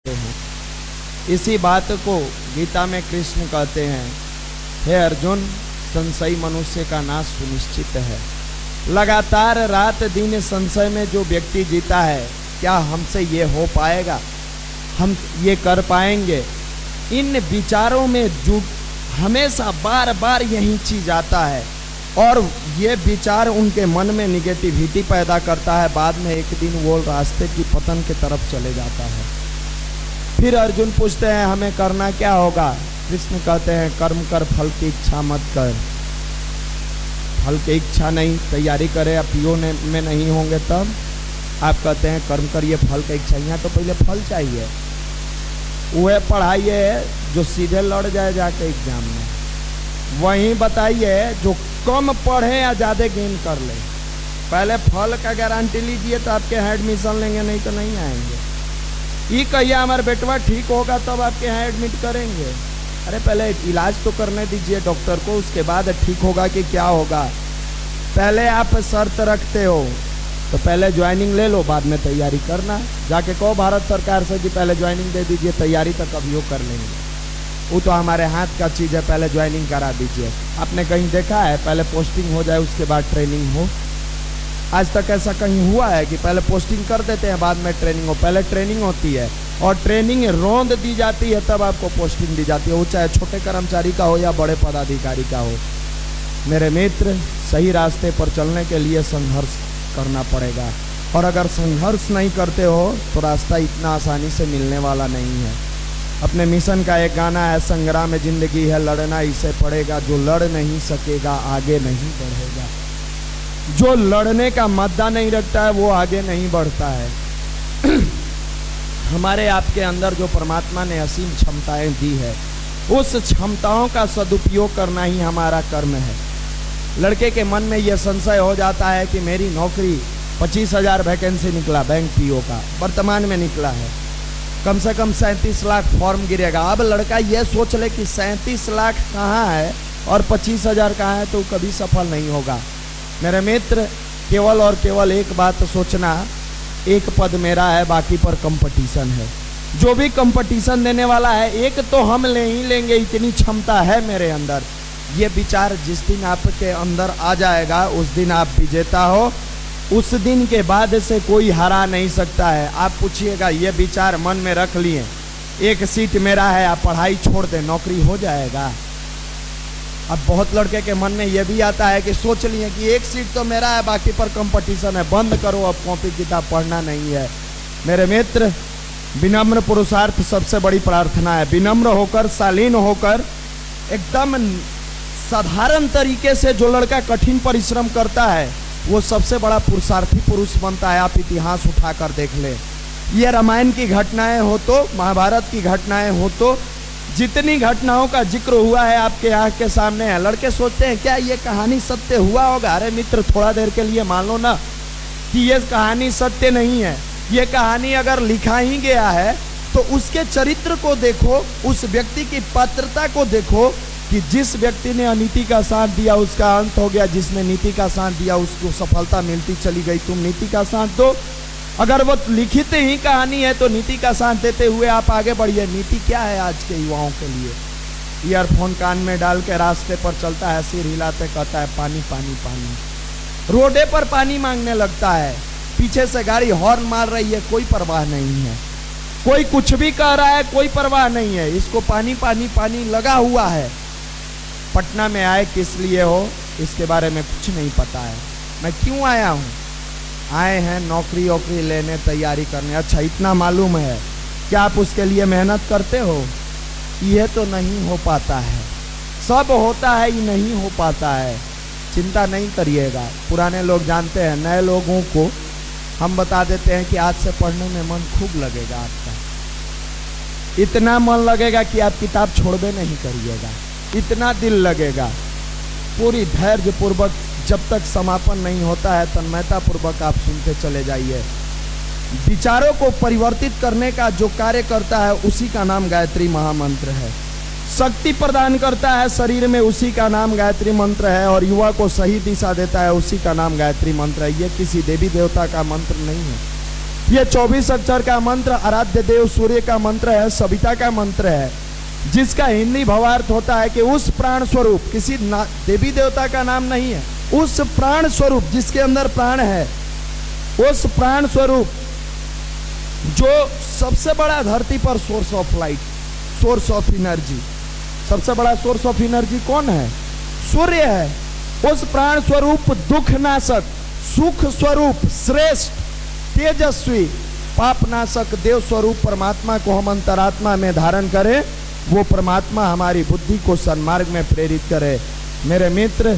हैं। इसी बात को गीता में कृष्ण कहते हैं, हे अर्जुन, संशय मनुष्य का नाश सुनिश्चित है। लगातार रात दिन संशय में जो व्यक्ति जीता है, क्या हमसे ये हो पाएगा, हम ये कर पाएंगे? इन विचारों में जो हमेशा बार बार यही चीज आता है और ये विचार उनके मन में निगेटिविटी पैदा करता है। बाद में एक दिन वो रास्ते की पतन की तरफ चले जाता है। फिर अर्जुन पूछते हैं हमें करना क्या होगा? कृष्ण कहते हैं कर्म कर, फल की इच्छा मत कर। फल की इच्छा नहीं, तैयारी करे, आप पियो में नहीं होंगे तब आप कहते हैं कर्म करिए, फल की इच्छा। यहाँ तो पहले फल चाहिए। वह पढ़ाइए जो सीधे लड़ जाए जाके एग्जाम में, वहीं बताइए जो कम पढ़े या ज़्यादा गेन कर ले। पहले फल का गारंटी लीजिए तो आपके यहाँ एडमिशन लेंगे, नहीं तो नहीं आएंगे। ये कहिए हमारा बेटवा ठीक होगा तब आपके यहाँ एडमिट करेंगे। अरे पहले इलाज तो करने दीजिए डॉक्टर को, उसके बाद ठीक होगा कि क्या होगा। पहले आप शर्त रखते हो तो पहले ज्वाइनिंग ले लो, बाद में तैयारी करना। जाके कहो भारत सरकार से कि पहले ज्वाइनिंग दे दीजिए, तैयारी तक अभी वो कर लेंगे। वो तो हमारे हाथ का चीज़ है, पहले ज्वाइनिंग करा दीजिए। आपने कहीं देखा है पहले पोस्टिंग हो जाए उसके बाद ट्रेनिंग हो? आज तक ऐसा कहीं हुआ है कि पहले पोस्टिंग कर देते हैं बाद में ट्रेनिंग हो? पहले ट्रेनिंग होती है और ट्रेनिंग रौंद दी जाती है, तब आपको पोस्टिंग दी जाती है, वो चाहे छोटे कर्मचारी का हो या बड़े पदाधिकारी का हो। मेरे मित्र, सही रास्ते पर चलने के लिए संघर्ष करना पड़ेगा, और अगर संघर्ष नहीं करते हो तो रास्ता इतना आसानी से मिलने वाला नहीं है। अपने मिशन का एक गाना है, संग्राम में जिंदगी है लड़ना इसे पड़ेगा, जो लड़ नहीं सकेगा आगे नहीं बढ़ेगा। जो लड़ने का मद्दा नहीं रखता है वो आगे नहीं बढ़ता है। हमारे आपके अंदर जो परमात्मा ने असीम क्षमताएं दी है, उस क्षमताओं का सदुपयोग करना ही हमारा कर्म है। लड़के के मन में यह संशय हो जाता है कि मेरी नौकरी 25,000 वैकेंसी निकला बैंक पीओ का, वर्तमान में निकला है, कम से कम 37 लाख फॉर्म गिरेगा। अब लड़का यह सोच ले कि 37 लाख कहाँ है और 25,000 कहाँ है, तो कभी सफल नहीं होगा। मेरे मित्र, केवल और केवल एक बात सोचना, एक पद मेरा है, बाकी पर कंपटीशन है। जो भी कंपटीशन देने वाला है, एक तो हम ले ही लेंगे, इतनी क्षमता है मेरे अंदर। ये विचार जिस दिन आपके अंदर आ जाएगा उस दिन आप विजेता हो। उस दिन के बाद से कोई हरा नहीं सकता है। आप पूछिएगा, ये विचार मन में रख लिए, एक सीट मेरा है, आप पढ़ाई छोड़ दें, नौकरी हो जाएगा। अब बहुत लड़के के मन में यह भी आता है कि सोच लिए कि एक सीट तो मेरा है, बाकी पर कंपटीशन है, बंद करो, अब कॉपी किताब पढ़ना नहीं है। मेरे मित्र, विनम्र पुरुषार्थ सबसे बड़ी प्रार्थना है। विनम्र होकर, शालीन होकर, एकदम साधारण तरीके से जो लड़का कठिन परिश्रम करता है वो सबसे बड़ा पुरुषार्थी पुरुष बनता है। आप इतिहास उठाकर देख ले, ये रामायण की घटनाएं हो तो, महाभारत की घटनाएं हो तो, जितनी घटनाओं का जिक्र हुआ है आपके आंख के सामने है। लड़के सोचते हैं क्या ये कहानी सत्य हुआ होगा? अरे मित्र, थोड़ा देर के लिए मान लो ना कि ये कहानी सत्य नहीं है। ये कहानी अगर लिखा ही गया है तो उसके चरित्र को देखो, उस व्यक्ति की पात्रता को देखो कि जिस व्यक्ति ने अनीति का साथ दिया उसका अंत हो गया, जिसने नीति का साथ दिया उसको सफलता मिलती चली गई। तुम नीति का साथ दो। अगर वो लिखित ही कहानी है तो नीति का साथ देते हुए आप आगे बढ़िए। नीति क्या है आज के युवाओं के लिए? ईयरफोन कान में डाल के रास्ते पर चलता है, सिर हिलाते कहता है पानी पानी पानी, रोडे पर पानी मांगने लगता है, पीछे से गाड़ी हॉर्न मार रही है, कोई परवाह नहीं है, कोई कुछ भी कह रहा है, कोई परवाह नहीं है, इसको पानी पानी पानी लगा हुआ है। पटना में आए किस लिए हो इसके बारे में कुछ नहीं पता है। मैं क्यों आया हूँ? आए हैं नौकरी वोकरी लेने, तैयारी करने। अच्छा, इतना मालूम है, क्या आप उसके लिए मेहनत करते हो? यह तो नहीं हो पाता है। सब होता है, ये नहीं हो पाता है। चिंता नहीं करिएगा, पुराने लोग जानते हैं, नए लोगों को हम बता देते हैं कि आज से पढ़ने में मन खूब लगेगा आपका। इतना मन लगेगा कि आप किताब छोड़बे नहीं करिएगा, इतना दिल लगेगा। पूरी धैर्य पूर्वक जब तक समापन नहीं होता है तन्मयता पूर्वक आप सुनते चले जाइए। विचारों को परिवर्तित करने का जो कार्य करता है उसी का नाम गायत्री महामंत्र है। शक्ति प्रदान करता है शरीर में, उसी का नाम गायत्री मंत्र है। और युवा को सही दिशा देता है, उसी का नाम गायत्री मंत्र है। ये किसी देवी देवता का मंत्र नहीं है, ये 24 अक्षर का मंत्र आराध्य देव सूर्य का मंत्र है, सविता का मंत्र है, जिसका हिंदी भावार्थ होता है कि उस प्राण स्वरूप, किसी देवी देवता का नाम नहीं है, उस प्राण स्वरूप जिसके अंदर प्राण है, उस प्राण स्वरूप जो सबसे बड़ा धरती पर source of light, source of energy, सबसे बड़ा सोर्स ऑफ एनर्जी कौन है? सूर्य है। उस प्राण स्वरूप, दुख नाशक, सुख स्वरूप, श्रेष्ठ, तेजस्वी, पाप नाशक देव स्वरूप परमात्मा को हम अंतरात्मा में धारण करें, वो परमात्मा हमारी बुद्धि को सन्मार्ग में प्रेरित करे। मेरे मित्र,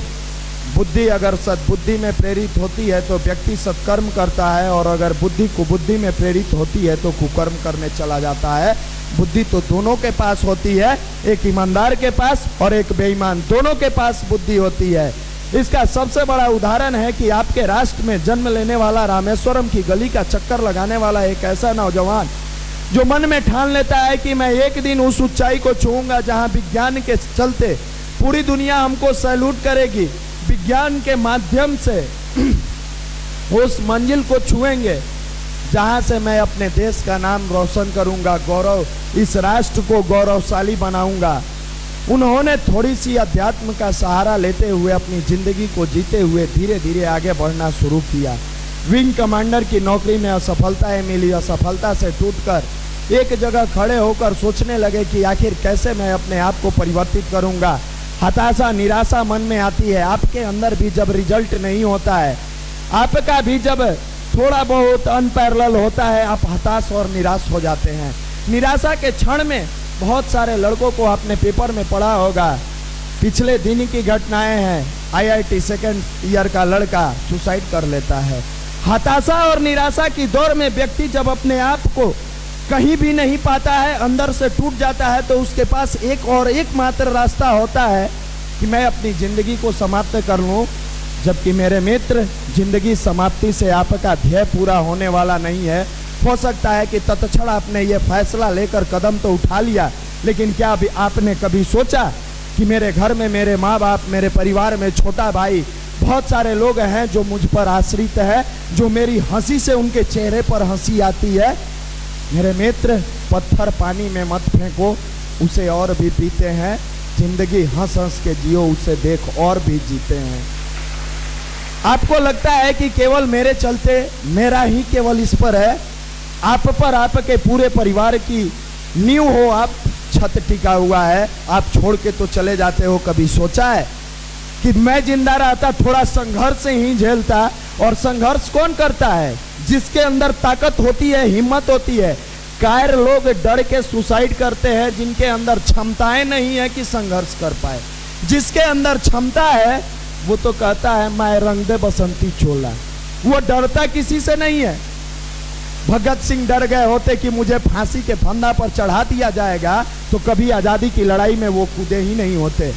बुद्धि अगर सद्बुद्धि में प्रेरित होती है तो व्यक्ति सत्कर्म करता है, और अगर बुद्धि कुबुद्धि में प्रेरित होती है तो कुकर्म करने चला जाता है। बुद्धि तो दोनों के पास होती है, एक ईमानदार के पास और एक बेईमान, दोनों के पास बुद्धि होती है। इसका सबसे बड़ा उदाहरण है कि आपके राष्ट्र में जन्म लेने वाला, रामेश्वरम की गली का चक्कर लगाने वाला एक ऐसा नौजवान जो मन में ठान लेता है कि मैं एक दिन उस ऊंचाई को छूऊंगा जहां विज्ञान के चलते पूरी दुनिया हमको सैल्यूट करेगी, विज्ञान के माध्यम से उस मंजिल को छुएंगे जहां से मैं अपने देश का नाम रोशन करूंगा, गौरव, इस राष्ट्र को गौरवशाली बनाऊंगा। उन्होंने थोड़ी सी अध्यात्म का सहारा लेते हुए अपनी जिंदगी को जीते हुए धीरे धीरे आगे बढ़ना शुरू किया। विंग कमांडर की नौकरी में असफलताएं मिली, असफलता से टूटकर एक जगह खड़े होकर सोचने लगे कि आखिर कैसे मैं अपने आप को परिवर्तित करूंगा। हताशा, निराशा मन में आती है। आपके अंदर भी जब रिजल्ट नहीं होता है, आपका भी जब थोड़ा बहुत अनपैरेलल होता है, आप हताश और निराश हो जाते हैं। निराशा के क्षण में बहुत सारे लड़कों को आपने पेपर में पढ़ा होगा, पिछले दिन की घटनाएं हैं, IIT सेकेंड ईयर का लड़का सुसाइड कर लेता है। हताशा और निराशा की दौर में व्यक्ति जब अपने आप को कहीं भी नहीं पाता है, अंदर से टूट जाता है, तो उसके पास एक और एकमात्र रास्ता होता है कि मैं अपनी जिंदगी को समाप्त कर लूं। जबकि मेरे मित्र, जिंदगी समाप्ति से आपका ध्येय पूरा होने वाला नहीं है। हो सकता है कि तत्क्षण आपने ये फैसला लेकर कदम तो उठा लिया, लेकिन क्या अभी आपने कभी सोचा कि मेरे घर में मेरे माँ बाप, मेरे परिवार में छोटा भाई, बहुत सारे लोग हैं जो मुझ पर आश्रित है, जो मेरी हंसी से उनके चेहरे पर हंसी आती है। मेरे मित्र, पत्थर पानी में मत फेंको, उसे और भी पीते हैं। जिंदगी हंस हंस के जियो, उसे देख और भी जीते हैं। आपको लगता है कि केवल मेरे चलते, मेरा ही केवल इस पर है, आप पर आपके पूरे परिवार की नींव हो, आप छत टिका हुआ है, आप छोड़ के तो चले जाते हो। कभी सोचा है कि मैं जिंदा रहता थोड़ा संघर्ष ही झेलता? और संघर्ष कौन करता है? जिसके अंदर ताकत होती है, हिम्मत होती है। कायर लोग डर के सुसाइड करते हैं जिनके अंदर क्षमताएं नहीं है कि संघर्ष कर पाए। जिसके अंदर क्षमता है वो तो कहता है मैं रंग दे बसंती चोला, वो डरता किसी से नहीं है। भगत सिंह डर गए होते कि मुझे फांसी के फंदा पर चढ़ा दिया जाएगा, तो कभी आजादी की लड़ाई में वो कूदे ही नहीं होते।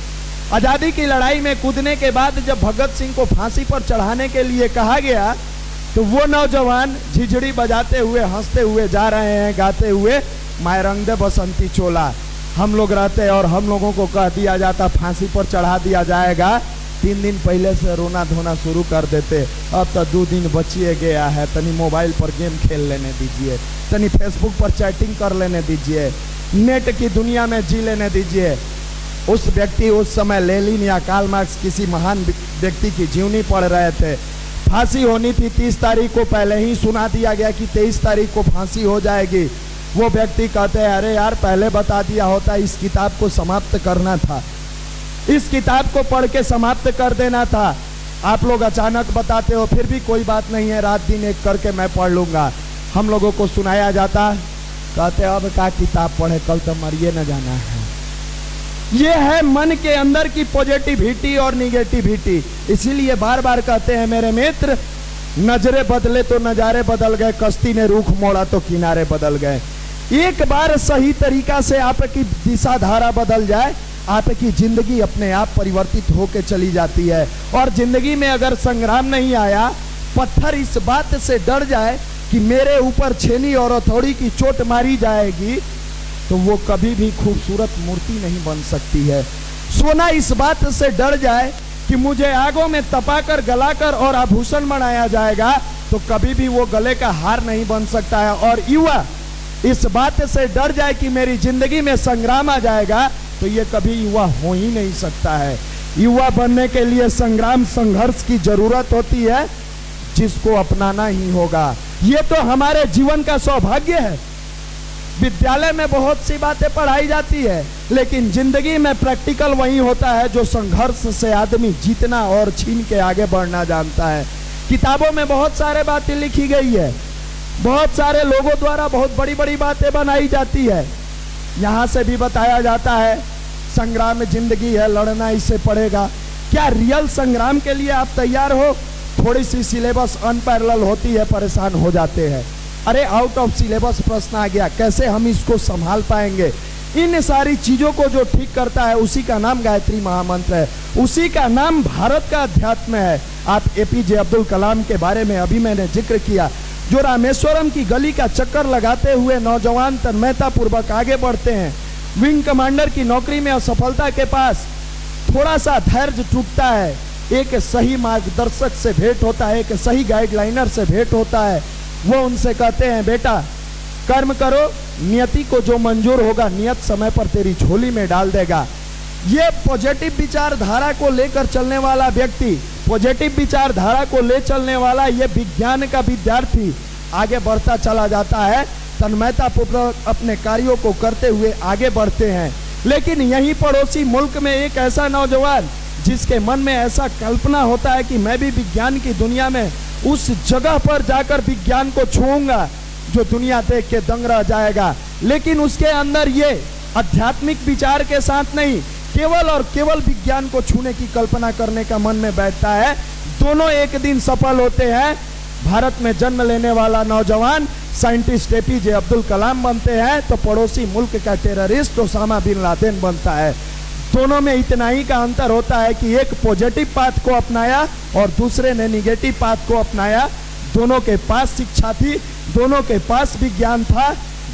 आजादी की लड़ाई में कूदने के बाद जब भगत सिंह को फांसी पर चढ़ाने के लिए कहा गया, तो वो नौजवान झिझड़ी बजाते हुए, हंसते हुए जा रहे हैं, गाते हुए मैं रंग दे बसंती चोला। हम लोग रहते और हम लोगों को कह दिया जाता फांसी पर चढ़ा दिया जाएगा, 3 दिन पहले से रोना धोना शुरू कर देते। अब तो 2 दिन बचिए गया है, तनी मोबाइल पर गेम खेल लेने दीजिए, तनी फेसबुक पर चैटिंग कर लेने दीजिए, नेट की दुनिया में जी लेने दीजिए। उस व्यक्ति उस समय लेनिन या कार्ल मार्क्स किसी महान व्यक्ति की जीवनी पढ़ रहे थे। फांसी होनी थी 30 तारीख को, पहले ही सुना दिया गया कि 23 तारीख को फांसी हो जाएगी। वो व्यक्ति कहते हैं अरे यार पहले बता दिया होता, इस किताब को समाप्त करना था, इस किताब को पढ़ के समाप्त कर देना था। आप लोग अचानक बताते हो, फिर भी कोई बात नहीं है, रात दिन एक करके मैं पढ़ लूंगा। हम लोगों को सुनाया जाता, कहते अब क्या किताब पढ़े, कल तो मरिए न जाना है। ये है मन के अंदर की पॉजिटिविटी और निगेटिविटी। इसीलिए बार बार कहते हैं मेरे मित्र, नजरे बदले तो नजारे बदल गए, कश्ती ने रुख मोड़ा तो किनारे बदल गए। एक बार सही तरीका से आपकी दिशा धारा बदल जाए, आपकी जिंदगी अपने आप परिवर्तित होकर चली जाती है। और जिंदगी में अगर संग्राम नहीं आया, पत्थर इस बात से डर जाए कि मेरे ऊपर छेनी और हथौड़ी की चोट मारी जाएगी, तो वो कभी भी खूबसूरत मूर्ति नहीं बन सकती है। सोना इस बात से डर जाए कि मुझे आगों में तपाकर, गलाकर और आभूषण बनाया जाएगा, तो कभी भी वो गले का हार नहीं बन सकता है। और युवा इस बात से डर जाए कि मेरी जिंदगी में संग्राम आ जाएगा, तो ये कभी युवा हो ही नहीं सकता है। युवा बनने के लिए संग्राम संघर्ष की जरूरत होती है, जिसको अपनाना ही होगा। ये तो हमारे जीवन का सौभाग्य है। विद्यालय में बहुत सी बातें पढ़ाई जाती है, लेकिन जिंदगी में प्रैक्टिकल वही होता है जो संघर्ष से आदमी जीतना और छीन के आगे बढ़ना जानता है। किताबों में बहुत सारे बातें लिखी गई है, बहुत सारे लोगों द्वारा बहुत बड़ी बड़ी बातें बनाई जाती है। यहाँ से भी बताया जाता है संग्राम जिंदगी है, लड़ना इससे पड़ेगा। क्या रियल संग्राम के लिए आप तैयार हो? थोड़ी सी सिलेबस अनपैरेलल होती है, परेशान हो जाते हैं। अरे आउट ऑफ सिलेबस प्रश्न आ गया, कैसे हम इसको संभाल पाएंगे? इन सारी चीजों को जो ठीक करता है उसी का नाम गायत्री महामंत्र है, उसी का नाम भारत का अध्यात्म है। आप एपीजे अब्दुल कलाम के बारे में अभी मैंने जिक्र किया, जो रामेश्वरम की गली का चक्कर लगाते हुए नौजवान तन्मयता पूर्वक आगे बढ़ते हैं। विंग कमांडर की नौकरी में असफलता के पास थोड़ा सा धैर्य टूटता है, एक सही मार्गदर्शक से भेंट होता है, एक सही गाइडलाइनर से भेंट होता है। वो उनसे कहते हैं, बेटा कर्म करो, नियति को जो मंजूर होगा नियत समय पर तेरी झोली में डाल देगा। ये पॉजिटिव विचारधारा को लेकर चलने वाला व्यक्ति, पॉजिटिव विचारधारा को ले चलने वाला ये विज्ञान का विद्यार्थी आगे बढ़ता चला जाता है, तन्मयता पूर्वक अपने कार्यों को करते हुए आगे बढ़ते हैं। लेकिन यही पड़ोसी मुल्क में एक ऐसा नौजवान जिसके मन में ऐसा कल्पना होता है कि मैं भी विज्ञान की दुनिया में उस जगह पर जाकर विज्ञान को छूऊंगा जो दुनिया देख के दंग रह जाएगा, लेकिन उसके अंदर ये आध्यात्मिक विचार के साथ नहीं, केवल और केवल विज्ञान को छूने की कल्पना करने का मन में बैठता है। दोनों एक दिन सफल होते हैं। भारत में जन्म लेने वाला नौजवान साइंटिस्ट एपीजे अब्दुल कलाम बनते हैं, तो पड़ोसी मुल्क का टेररिस्ट ओसामा बिन लादेन बनता है। दोनों में इतना ही का अंतर होता है कि एक पॉजिटिव पाथ को अपनाया और दूसरे ने निगेटिव पाथ को अपनाया। दोनों के पास शिक्षा थी, दोनों के पास विज्ञान था।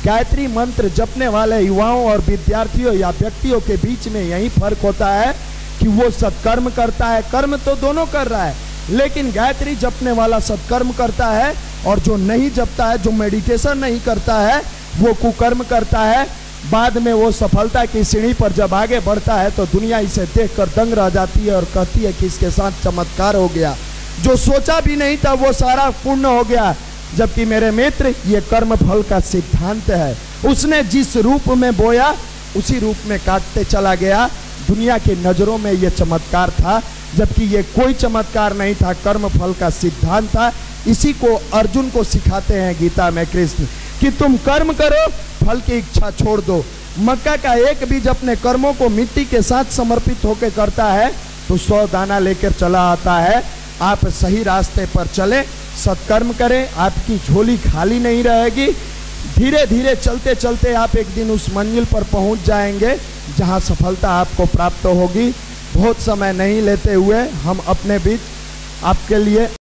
गायत्री मंत्र जपने वाले युवाओं और विद्यार्थियों या व्यक्तियों के बीच में यही फर्क होता है कि वो सत्कर्म करता है। कर्म तो दोनों कर रहा है, लेकिन गायत्री जपने वाला सत्कर्म करता है, और जो नहीं जपता है, जो मेडिटेशन नहीं करता है, वो कुकर्म करता है। बाद में वो सफलता की सीढ़ी पर जब आगे बढ़ता है तो दुनिया इसे देखकर दंग रह जाती है और कहती है कि इसके साथ चमत्कार हो गया, जो सोचा भी नहीं था वो सारा पूर्ण हो गया। जबकि मेरे मित्र, ये कर्म फल का सिद्धांत है। उसने जिस रूप में बोया उसी रूप में काटते चला गया। दुनिया की नजरों में ये चमत्कार था, जबकि ये कोई चमत्कार नहीं था, कर्म फल का सिद्धांत था। इसी को अर्जुन को सिखाते हैं गीता में कृष्ण कि तुम कर्म करो, फल की इच्छा छोड़ दो। मक्का का एक बीज अपने कर्मों को मिट्टी के साथ समर्पित होकर करता है तो 100 दाना लेकर चला आता है। आप सही रास्ते पर चले, सत्कर्म करें, आपकी झोली खाली नहीं रहेगी। धीरे धीरे चलते चलते आप एक दिन उस मंजिल पर पहुंच जाएंगे जहां सफलता आपको प्राप्त होगी। बहुत समय नहीं लेते हुए हम अपने बीच आपके लिए